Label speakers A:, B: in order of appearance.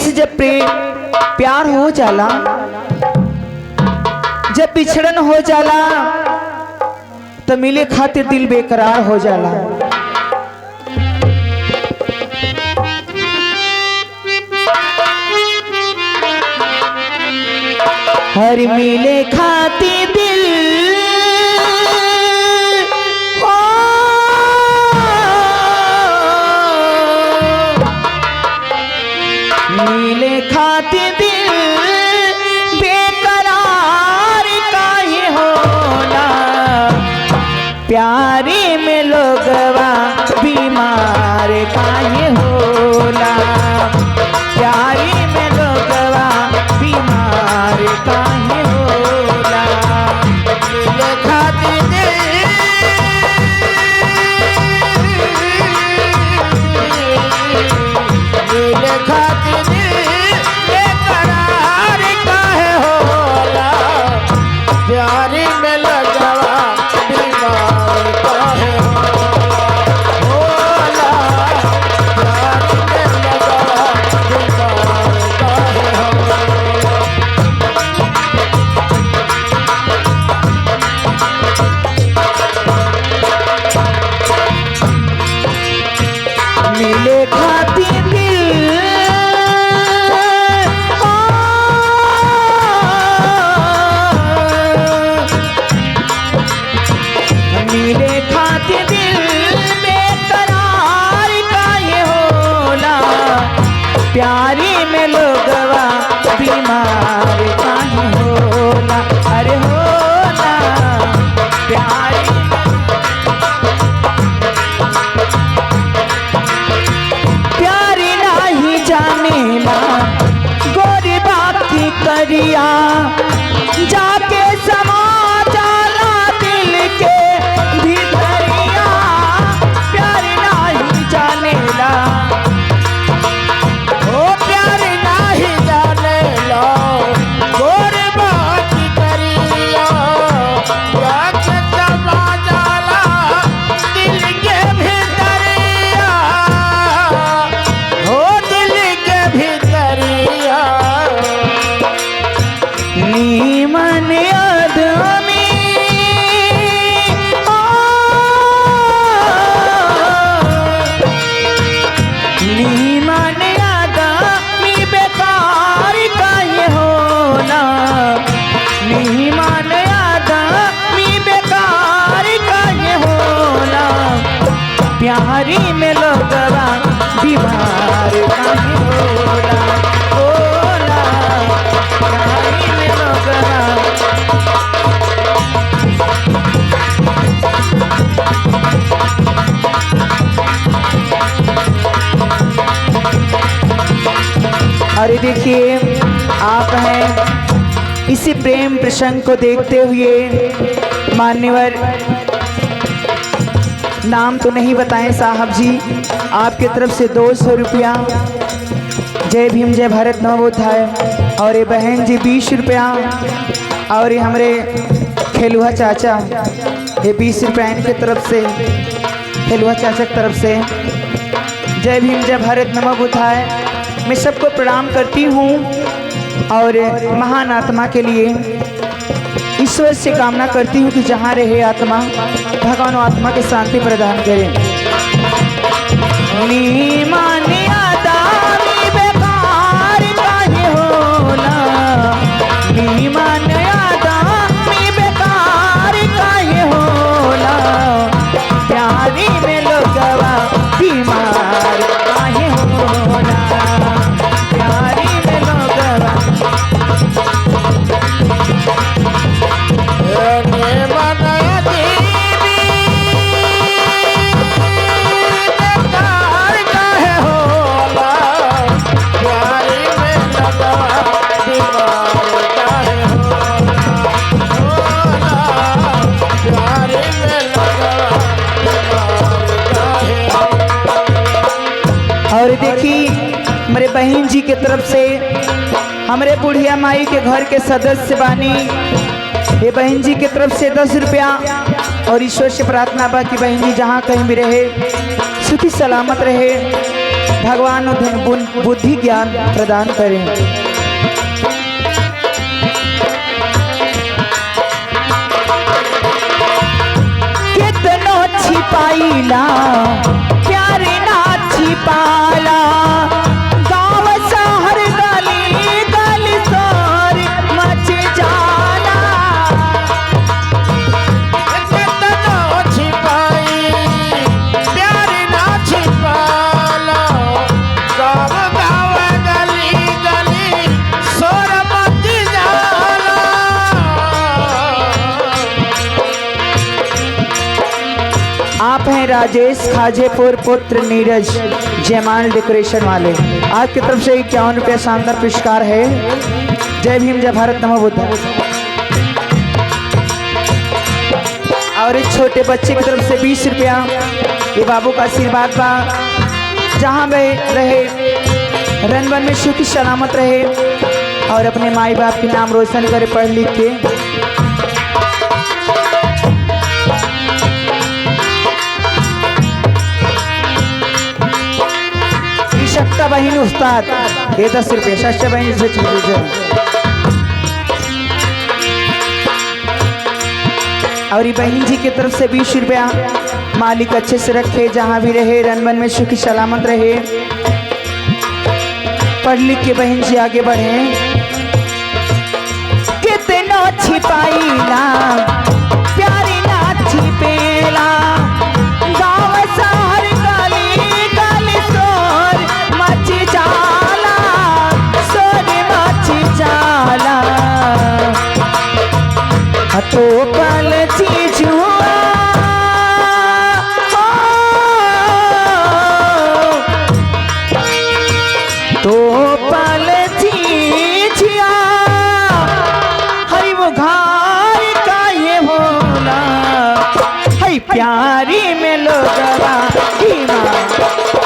A: से जब प्यार हो जाला, जब बिछड़न हो जाला तो मिले खातिर दिल बेकरार हो जाला। हर मिले खातिर दिल मिले खातिर दिल बेकरार काहे होला, प्यारे में लोगवा बीमार काहे होला, प्यारे में लोगवा बीमार काहे होला। मिले खातिर दिल मिले खातिर दिल बेकरार काहे होला, प्यारे में लोगवा बीमार काहे होला, प्यारे में लोगवा बीमार काहे होला। मिले खातिर दिल मिले खातिर दिल बेकरार काहे होला, प्यारे में लोगवा बीमार काहे होला। अरे होला प्यारे प्यारे नहीं जानेला गोरी बाकी करिया, जाके समा जाला दिल के भीतरिया। प्यारे नहीं जानेला ओ प्यारे नहीं जानेला गोरी बाकी करिया, जाके समा जाला दिल के भीतरिया, ओ दिल के भीतरिया। नीमन आदमी नीमन आदमी बेकार काहे होला, नीमन आदमी बेकार काहे होला, प्यारी में लोगवा बीमार काहे होला, होला प्यारी में लोगवा। अरे देखिए आप हैं, इसी प्रेम प्रसंग को देखते हुए मान्यवर नाम तो नहीं बताएं साहब जी, आपके तरफ से 200 रुपया जय भीम जय भारत नवोदय, और ये बहन जी 20 रुपया, और ये हमारे खेलुआ चाचा ये 20 रुपया इनके तरफ से, खेलुआ चाचा की तरफ से जय भीम जय भारत नवोदय। मैं सबको प्रणाम करती हूँ और महान आत्मा के लिए ईश्वर से कामना करती हूँ कि जहाँ रहे आत्मा भगवान आत्मा की शांति प्रदान करें। नीमन आदमी बेकार काहे होला, नीमन आदमी बेकार काहे होला, प्यारी में लोगवा बीमार काहे होला, प्यारी में लोगवा। नीमन आदमी बेकार काहे होला, प्यारी में लोगवा बीमार काहे होला, प्यारी में लोगवा बीमार काहे होला। और देखी मेरे बहन जी के तरफ से हमारे बुढ़िया माई के घर के सदस्य बानी, ये बहन जी की तरफ से 10 रुपया, और ईश्वर से प्रार्थना बा कि बहन जी जहाँ कहीं भी रहे सुखी सलामत रहे, भगवान उन्हें बुद्धि ज्ञान प्रदान करें। कितनो छिपाइला प्यार ना छिपाला, गाँव शहर गली गली शोर मच जाला।
B: कितनो छिपाई प्यार ना छिपाला, गाँव गाँव गली गली शोर मच जाला।
A: आप हैं राजेश खाजेपुर पुत्र नीरज जयमाल डेकोरेशन वाले। आपकी तरफ से 51 रुपया शानदार पुरस्कार है। जय भीम जय भारत नमो बुद्ध। और एक छोटे बच्चे की तरफ से 20 रुपया, ये बाबू का आशीर्वाद बा। जहाँ वे रहे रन वन में सुखी सलामत रहे और अपने माई बाप के नाम रोशन करे पढ़ लिख के। सट्टा बहन उस्ताद ये 10 रुपये सच्चा बहन से चीज। और ये बहन जी की तरफ से 20 रुपया। मालिक अच्छे से रखे, जहाँ भी रहे रनवन में सुखी सलामत रहे, पढ़ लिख के बहन जी आगे बढ़े। कितनो छिपाइला प्यारी ना छिपेला, गाँव शहर गली गली शोर मच जाला, शोर मच जाला। तो पल चीजुआ तो पल चीजिया हरी वो घाय का ये होला, हई प्यारी में लोगवा ईमान